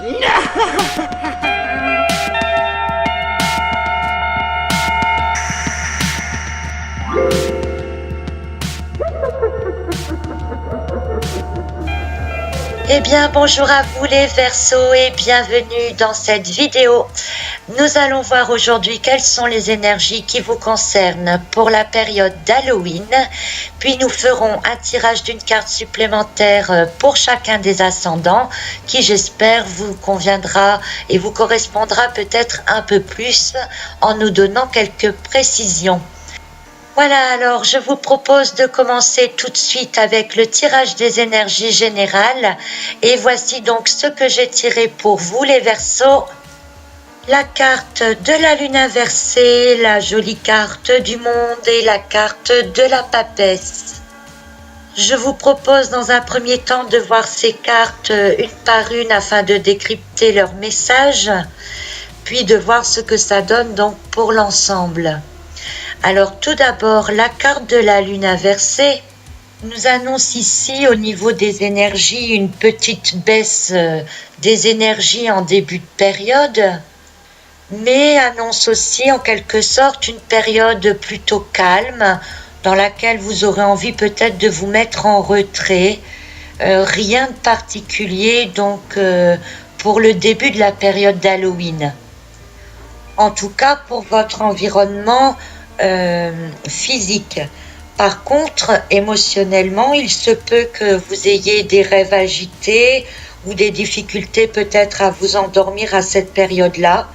Eh bien, bonjour à vous les Verseaux et bienvenue dans cette vidéo. Nous allons voir aujourd'hui quelles sont les énergies qui vous concernent pour la période d'Halloween. Puis nous ferons un tirage d'une carte supplémentaire pour chacun des ascendants qui, j'espère, vous conviendra et vous correspondra peut-être un peu plus en nous donnant quelques précisions. Voilà, alors je vous propose de commencer tout de suite avec le tirage des énergies générales. Et voici donc ce que j'ai tiré pour vous les Verseaux. La carte de la lune inversée, la jolie carte du monde et la carte de la papesse. Je vous propose dans un premier temps de voir ces cartes une par une afin de décrypter leur message, puis de voir ce que ça donne donc pour l'ensemble. Alors tout d'abord, la carte de la lune inversée nous annonce ici au niveau des énergies une petite baisse des énergies en début de période, mais annonce aussi en quelque sorte une période plutôt calme dans laquelle vous aurez envie peut-être de vous mettre en retrait. Rien de particulier donc pour le début de la période d'Halloween. En tout cas pour votre environnement physique. Par contre, émotionnellement, il se peut que vous ayez des rêves agités ou des difficultés peut-être à vous endormir à cette période-là,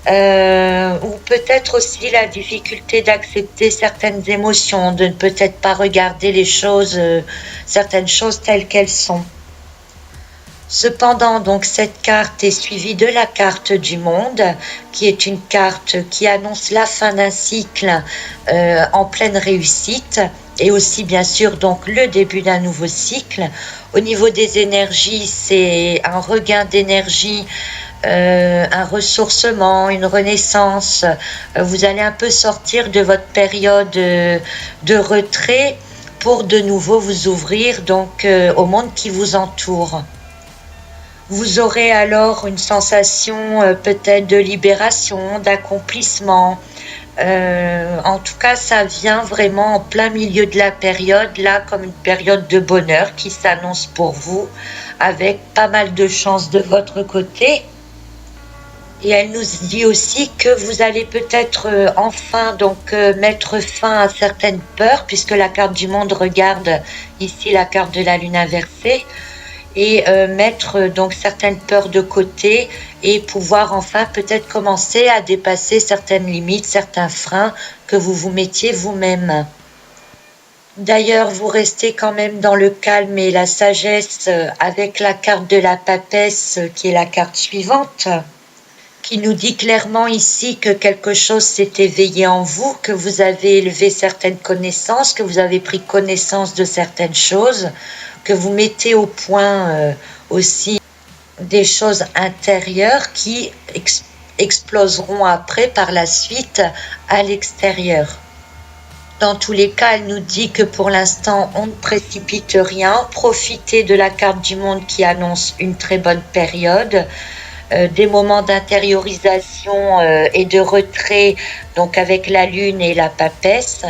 ou peut-être aussi la difficulté d'accepter certaines émotions, de ne peut-être pas regarder les choses, certaines choses telles qu'elles sont. Cependant, donc, cette carte est suivie de la carte du monde, qui est une carte qui annonce la fin d'un cycle en pleine réussite, et aussi bien sûr donc le début d'un nouveau cycle. Au niveau des énergies, c'est un regain d'énergie, un ressourcement, une renaissance. Vous allez un peu sortir de votre période de retrait pour de nouveau vous ouvrir donc au monde qui vous entoure. Vous aurez alors une sensation peut-être de libération, d'accomplissement. En tout cas, ça vient vraiment en plein milieu de la période, là, comme une période de bonheur qui s'annonce pour vous, avec pas mal de chance de votre côté. Et elle nous dit aussi que vous allez peut-être enfin donc mettre fin à certaines peurs, puisque la carte du monde regarde ici la carte de la lune inversée. Et mettre donc certaines peurs de côté et pouvoir enfin peut-être commencer à dépasser certaines limites, certains freins que vous vous mettiez vous-même. D'ailleurs, vous restez quand même dans le calme et la sagesse avec la carte de la papesse qui est la carte suivante, qui nous dit clairement ici que quelque chose s'est éveillé en vous, que vous avez élevé certaines connaissances, que vous avez pris connaissance de certaines choses, que vous mettez au point aussi des choses intérieures qui exploseront après par la suite à l'extérieur. Dans tous les cas, elle nous dit que pour l'instant, on ne précipite rien. Profitez de la carte du monde qui annonce une très bonne période. Des moments d'intériorisation et de retrait donc avec la lune et la papesse,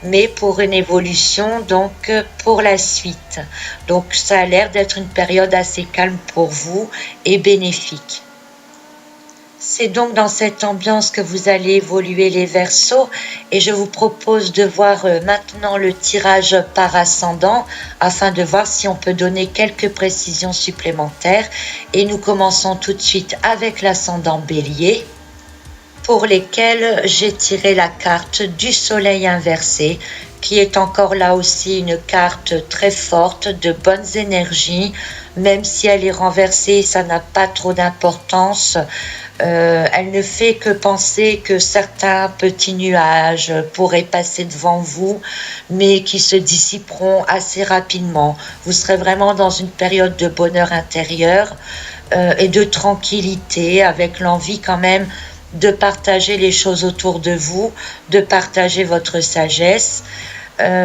mais pour une évolution donc pour la suite. Donc ça a l'air d'être une période assez calme pour vous et bénéfique. C'est donc dans cette ambiance que vous allez évoluer les Verseaux et je vous propose de voir maintenant le tirage par ascendant afin de voir si on peut donner quelques précisions supplémentaires. Et nous commençons tout de suite avec l'ascendant Bélier pour lesquels j'ai tiré la carte du soleil inversé qui est encore là aussi une carte très forte de bonnes énergies, même si elle est renversée, ça n'a pas trop d'importance. Elle ne fait que penser que certains petits nuages pourraient passer devant vous, mais qui se dissiperont assez rapidement. Vous serez vraiment dans une période de bonheur intérieur et de tranquillité, avec l'envie quand même de partager les choses autour de vous, de partager votre sagesse.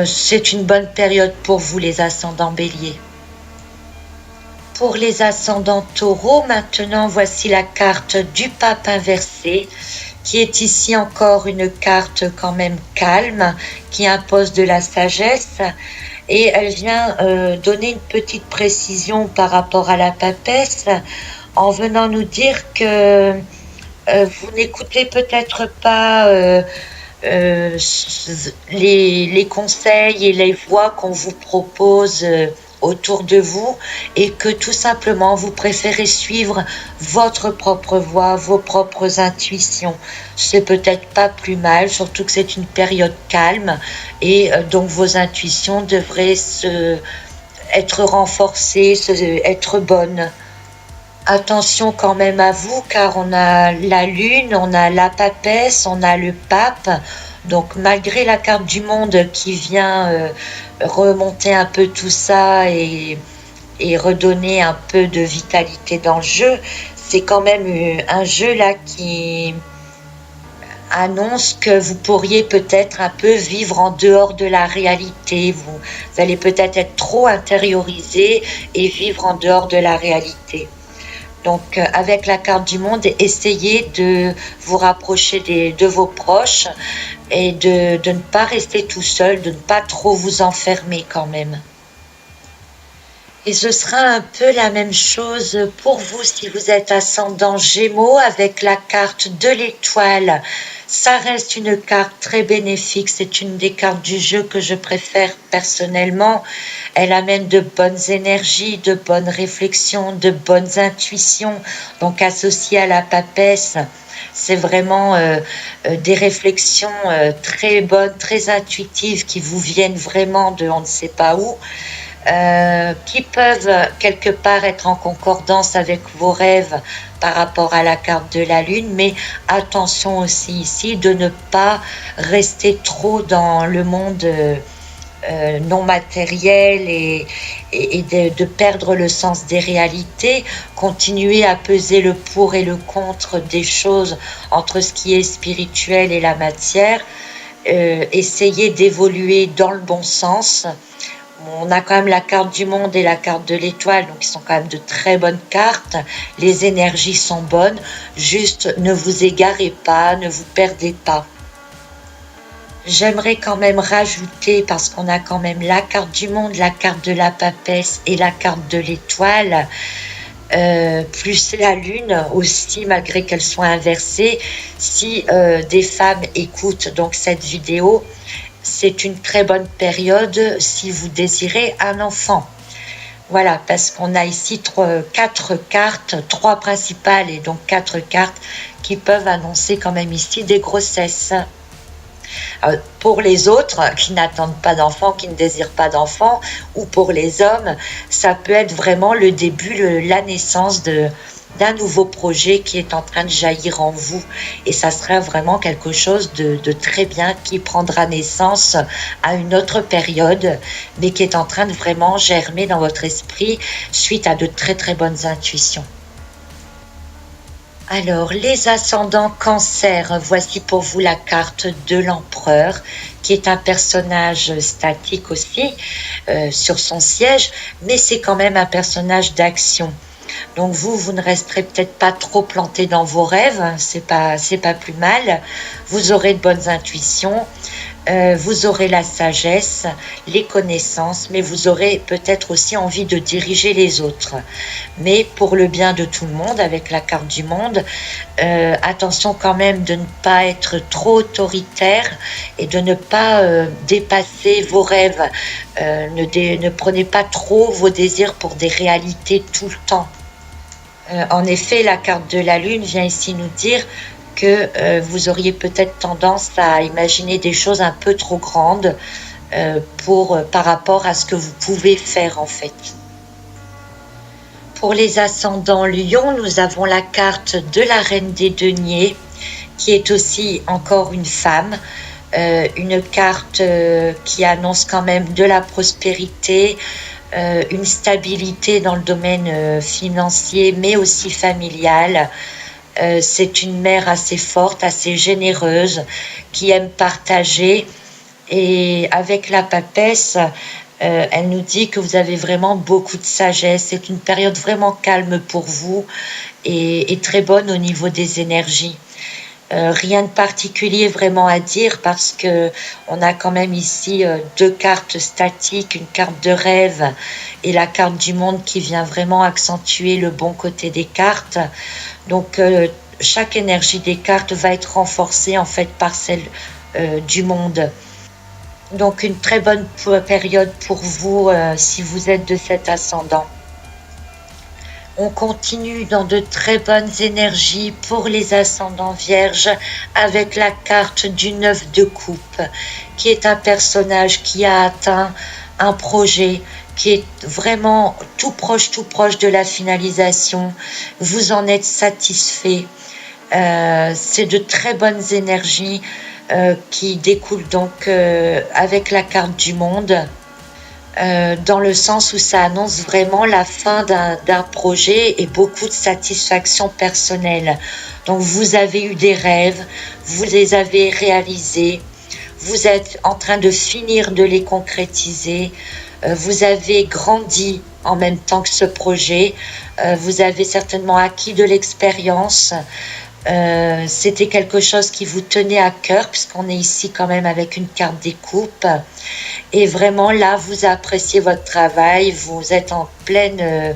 C'est une bonne période pour vous les ascendants Bélier. Pour les ascendants taureaux, maintenant voici la carte du pape inversé, qui est ici encore une carte quand même calme, qui impose de la sagesse, et elle vient donner une petite précision par rapport à la papesse, en venant nous dire que vous n'écoutez peut-être pas euh, les conseils et les voies qu'on vous propose autour de vous, et que tout simplement vous préférez suivre votre propre voie, vos propres intuitions. C'est peut-être pas plus mal, surtout que c'est une période calme, et donc vos intuitions devraient être renforcées, être bonnes. Attention quand même à vous, car on a la lune, on a la papesse, on a le pape. Donc malgré la carte du monde qui vient remonter un peu tout ça et redonner un peu de vitalité dans le jeu, c'est quand même un jeu là qui annonce que vous pourriez peut-être un peu vivre en dehors de la réalité. Vous allez peut-être être trop intériorisé et vivre en dehors de la réalité. Donc avec la carte du monde, essayez de vous rapprocher de vos proches et de ne pas rester tout seul, de ne pas trop vous enfermer quand même. Et ce sera un peu la même chose pour vous si vous êtes ascendant Gémeaux avec la carte de l'étoile. Ça reste une carte très bénéfique, c'est une des cartes du jeu que je préfère personnellement. Elle amène de bonnes énergies, de bonnes réflexions, de bonnes intuitions, donc associée à la papesse. C'est vraiment des réflexions très bonnes, très intuitives qui vous viennent vraiment de on ne sait pas où. Qui peuvent quelque part être en concordance avec vos rêves par rapport à la carte de la lune, mais attention aussi ici de ne pas rester trop dans le monde non matériel et de perdre le sens des réalités, continuer à peser le pour et le contre des choses entre ce qui est spirituel et la matière, essayer d'évoluer dans le bon sens. On a quand même la carte du monde et la carte de l'étoile, donc ils sont quand même de très bonnes cartes. Les énergies sont bonnes, juste ne vous égarez pas, ne vous perdez pas. J'aimerais quand même rajouter, parce qu'on a quand même la carte du monde, la carte de la papesse et la carte de l'étoile, plus la lune aussi, malgré qu'elles soient inversées. Si des femmes écoutent donc cette vidéo, c'est une très bonne période si vous désirez un enfant. Voilà, parce qu'on a ici quatre cartes, trois principales et donc quatre cartes qui peuvent annoncer quand même ici des grossesses. Pour les autres qui n'attendent pas d'enfants, qui ne désirent pas d'enfants, ou pour les hommes, ça peut être vraiment le début, la naissance d'un nouveau projet qui est en train de jaillir en vous, et ça sera vraiment quelque chose de très bien qui prendra naissance à une autre période, mais qui est en train de vraiment germer dans votre esprit suite à de très très bonnes intuitions. Alors, les ascendants Cancer, voici pour vous la carte de l'empereur, qui est un personnage statique aussi sur son siège, mais c'est quand même un personnage d'action. Donc vous ne resterez peut-être pas trop planté dans vos rêves, hein, c'est pas plus mal. Vous aurez de bonnes intuitions, vous aurez la sagesse, les connaissances, mais vous aurez peut-être aussi envie de diriger les autres. Mais pour le bien de tout le monde, avec la carte du monde, attention quand même de ne pas être trop autoritaire et de ne pas dépasser vos rêves. Ne prenez pas trop vos désirs pour des réalités tout le temps. En effet, la carte de la lune vient ici nous dire que vous auriez peut-être tendance à imaginer des choses un peu trop grandes par rapport à ce que vous pouvez faire en fait. Pour les ascendants Lion, nous avons la carte de la reine des deniers, qui est aussi encore une femme, une carte qui annonce quand même de la prospérité, une stabilité dans le domaine financier, mais aussi familial. C'est une mère assez forte, assez généreuse, qui aime partager. Et avec la papesse, Elle nous dit que vous avez vraiment beaucoup de sagesse. C'est une période vraiment calme pour vous et très bonne au niveau des énergies. Rien de particulier vraiment à dire parce que on a quand même ici deux cartes statiques, une carte de rêve et la carte du monde qui vient vraiment accentuer le bon côté des cartes. Donc chaque énergie des cartes va être renforcée en fait par celle du monde. Donc une très bonne période pour vous si vous êtes de cet ascendant. On continue dans de très bonnes énergies pour les ascendants vierges avec la carte du 9 de coupe, qui est un personnage qui a atteint un projet qui est vraiment tout proche de la finalisation. Vous en êtes satisfait. C'est de très bonnes énergies qui découlent donc avec la carte du monde. Dans le sens où ça annonce vraiment la fin d'un projet et beaucoup de satisfaction personnelle. Donc vous avez eu des rêves, vous les avez réalisés, vous êtes en train de finir de les concrétiser, vous avez grandi en même temps que ce projet, vous avez certainement acquis de l'expérience. C'était quelque chose qui vous tenait à cœur puisqu'on est ici quand même avec une carte des coupes et vraiment là vous appréciez votre travail, vous êtes en pleine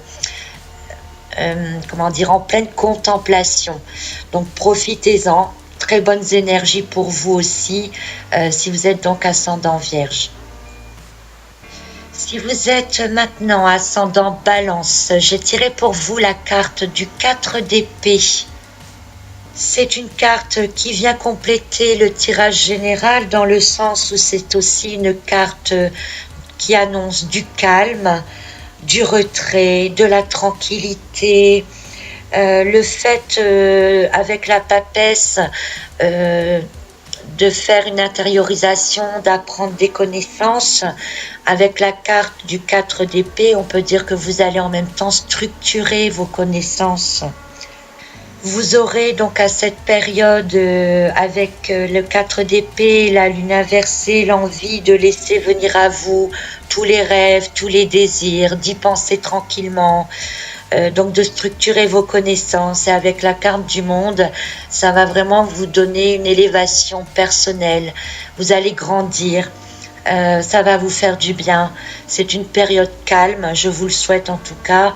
en pleine contemplation, donc profitez-en. Très bonnes énergies pour vous aussi si vous êtes donc ascendant vierge. Si vous êtes maintenant ascendant balance, j'ai tiré pour vous la carte du 4 d'épée. C'est une carte qui vient compléter le tirage général dans le sens où c'est aussi une carte qui annonce du calme, du retrait, de la tranquillité. Le fait avec la papesse de faire une intériorisation, d'apprendre des connaissances. Avec la carte du 4 d'épée, on peut dire que vous allez en même temps structurer vos connaissances. Vous aurez donc à cette période, avec le 4 d'épée, la lune inversée, l'envie de laisser venir à vous tous les rêves, tous les désirs, d'y penser tranquillement, donc de structurer vos connaissances. Et avec la carte du monde, ça va vraiment vous donner une élévation personnelle. Vous allez grandir, ça va vous faire du bien. C'est une période calme, je vous le souhaite en tout cas,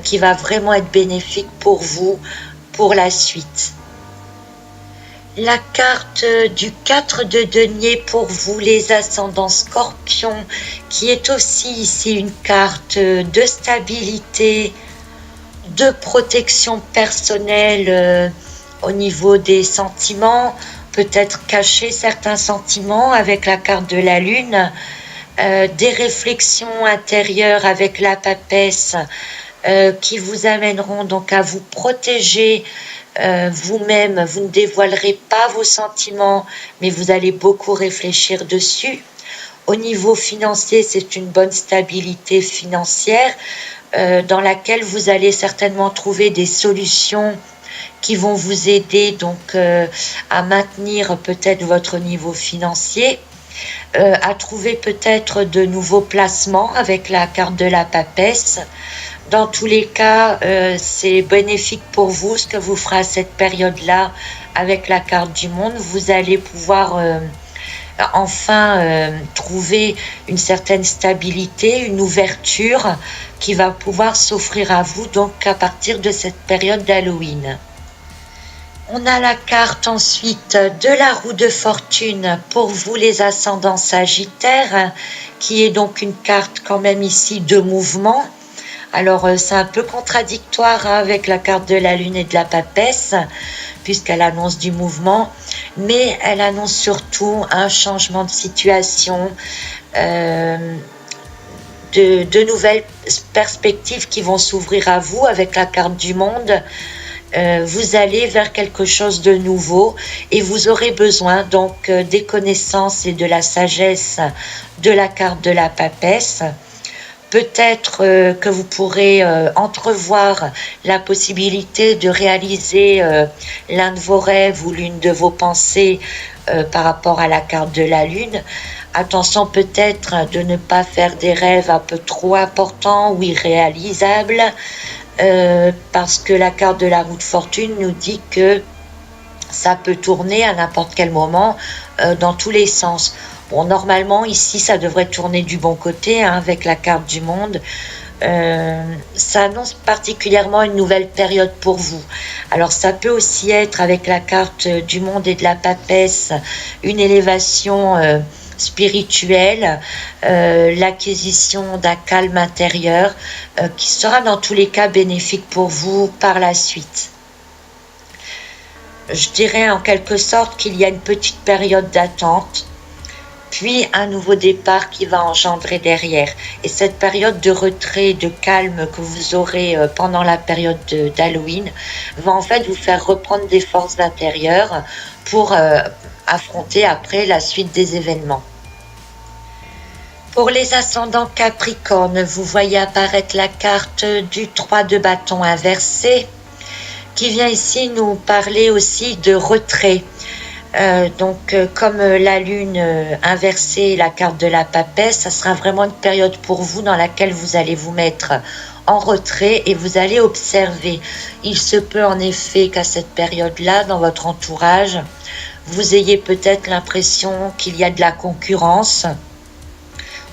qui va vraiment être bénéfique pour vous, pour la suite. La carte du 4 de denier pour vous les ascendants scorpions, qui est aussi ici une carte de stabilité, de protection personnelle au niveau des sentiments, peut-être cacher certains sentiments avec la carte de la lune, des réflexions intérieures avec la papesse qui vous amèneront donc à vous protéger vous-même. Vous ne dévoilerez pas vos sentiments, mais vous allez beaucoup réfléchir dessus. Au niveau financier, c'est une bonne stabilité financière dans laquelle vous allez certainement trouver des solutions qui vont vous aider donc à maintenir peut-être votre niveau financier, à trouver peut-être de nouveaux placements avec la carte de la papesse. Dans tous les cas, c'est bénéfique pour vous ce que vous ferez à cette période-là avec la carte du monde. Vous allez pouvoir enfin trouver une certaine stabilité, une ouverture qui va pouvoir s'offrir à vous donc à partir de cette période d'Halloween. On a la carte ensuite de la roue de fortune pour vous les ascendants sagittaires, qui est donc une carte quand même ici de mouvement. Alors c'est un peu contradictoire avec la carte de la lune et de la papesse, puisqu'elle annonce du mouvement, mais elle annonce surtout un changement de situation, de nouvelles perspectives qui vont s'ouvrir à vous avec la carte du monde. Vous allez vers quelque chose de nouveau et vous aurez besoin donc des connaissances et de la sagesse de la carte de la papesse. Peut-être que vous pourrez entrevoir la possibilité de réaliser l'un de vos rêves ou l'une de vos pensées par rapport à la carte de la lune. Attention peut-être de ne pas faire des rêves un peu trop importants ou irréalisables, parce que la carte de la roue de fortune nous dit que ça peut tourner à n'importe quel moment, dans tous les sens. Bon, normalement, ici, ça devrait tourner du bon côté, hein, avec la carte du monde. Ça annonce particulièrement une nouvelle période pour vous. Alors, ça peut aussi être, avec la carte du monde et de la papesse, une élévation spirituelle, l'acquisition d'un calme intérieur, qui sera dans tous les cas bénéfique pour vous par la suite. Je dirais en quelque sorte qu'il y a une petite période d'attente, puis un nouveau départ qui va engendrer derrière. Et cette période de retrait, de calme que vous aurez pendant la période d'Halloween va en fait vous faire reprendre des forces intérieures pour affronter après la suite des événements. Pour les ascendants Capricorne, vous voyez apparaître la carte du 3 de bâton inversé, qui vient ici nous parler aussi de retrait. Comme la lune inversée, la carte de la papesse, ça sera vraiment une période pour vous dans laquelle vous allez vous mettre en retrait et vous allez observer. Il se peut en effet qu'à cette période-là, dans votre entourage, vous ayez peut-être l'impression qu'il y a de la concurrence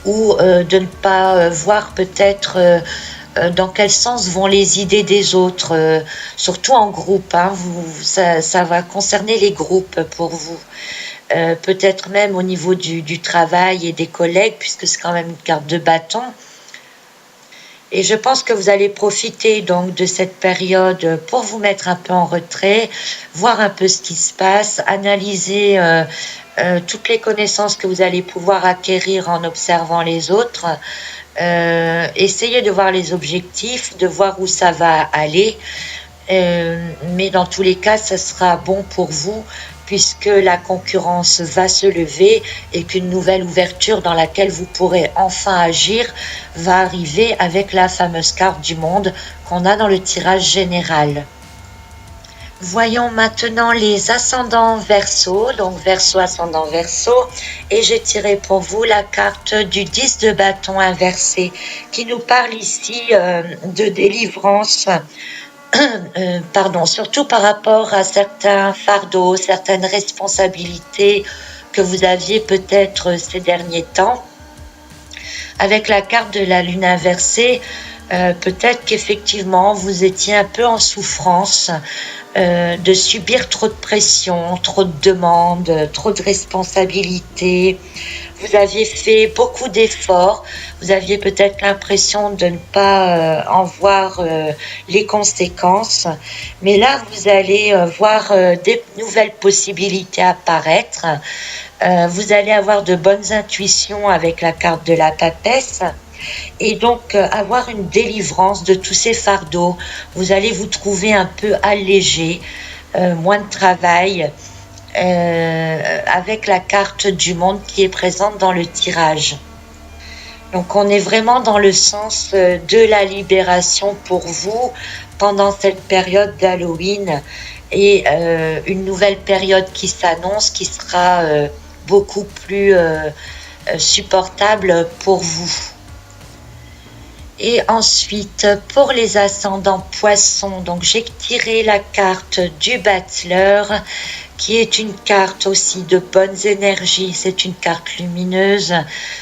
ou de ne pas voir peut-être dans quel sens vont les idées des autres, surtout en groupe, hein, ça va concerner les groupes pour vous. Peut-être même au niveau du travail et des collègues, puisque c'est quand même une carte de bâton. Et je pense que vous allez profiter donc de cette période pour vous mettre un peu en retrait, voir un peu ce qui se passe, analyser toutes les connaissances que vous allez pouvoir acquérir en observant les autres. Essayez de voir les objectifs, de voir où ça va aller, mais dans tous les cas, ça sera bon pour vous puisque la concurrence va se lever et qu'une nouvelle ouverture dans laquelle vous pourrez enfin agir va arriver avec la fameuse carte du monde qu'on a dans le tirage général. Voyons maintenant les ascendants Verseau, donc Verseau, ascendant Verseau, et j'ai tiré pour vous la carte du 10 de bâton inversé, qui nous parle ici de délivrance, surtout par rapport à certains fardeaux, certaines responsabilités que vous aviez peut-être ces derniers temps. Avec la carte de la lune inversée, peut-être qu'effectivement vous étiez un peu en souffrance, de subir trop de pression, trop de demandes, trop de responsabilités. Vous aviez fait beaucoup d'efforts, vous aviez peut-être l'impression de ne pas en voir les conséquences, mais là vous allez voir des nouvelles possibilités apparaître. Vous allez avoir de bonnes intuitions avec la carte de la papesse. Et donc avoir une délivrance de tous ces fardeaux. Vous allez vous trouver un peu allégé, moins de travail, avec la carte du monde qui est présente dans le tirage. Donc on est vraiment dans le sens de la libération pour vous pendant cette période d'Halloween et une nouvelle période qui s'annonce qui sera beaucoup plus supportable pour vous. Et ensuite, pour les ascendants poissons, donc j'ai tiré la carte du battleur, qui est une carte aussi de bonnes énergies. C'est une carte lumineuse.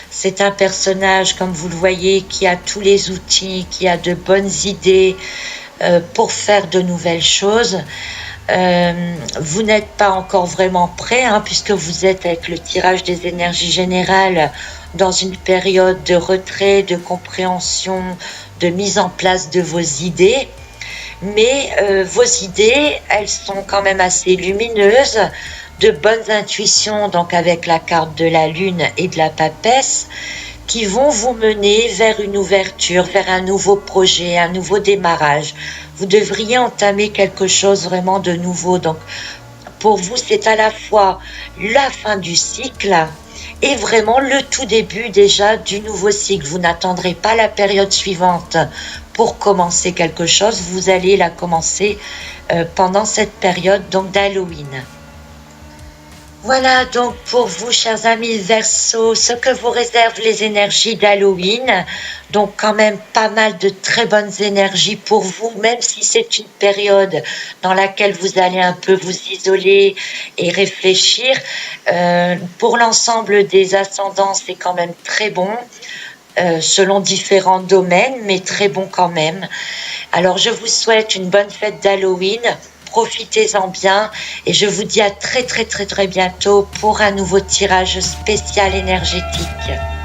C'est un personnage, comme vous le voyez, qui a tous les outils, qui a de bonnes idées pour faire de nouvelles choses. Vous n'êtes pas encore vraiment prêt, hein, puisque vous êtes avec le tirage des énergies générales dans une période de retrait, de compréhension, de mise en place de vos idées. Mais vos idées, elles sont quand même assez lumineuses, de bonnes intuitions, donc avec la carte de la lune et de la papesse, qui vont vous mener vers une ouverture, vers un nouveau projet, un nouveau démarrage. Vous devriez entamer quelque chose vraiment de nouveau. Donc, pour vous, c'est à la fois la fin du cycle et vraiment le tout début déjà du nouveau cycle. Vous n'attendrez pas la période suivante pour commencer quelque chose. Vous allez la commencer pendant cette période donc d'Halloween. Voilà donc pour vous, chers amis Verseau, ce que vous réservent les énergies d'Halloween. Donc quand même pas mal de très bonnes énergies pour vous, même si c'est une période dans laquelle vous allez un peu vous isoler et réfléchir. Pour l'ensemble des ascendants, c'est quand même très bon. Selon différents domaines, mais très bon quand même. Alors je vous souhaite une bonne fête d'Halloween, profitez-en bien et je vous dis à très très très très bientôt pour un nouveau tirage spécial énergétique.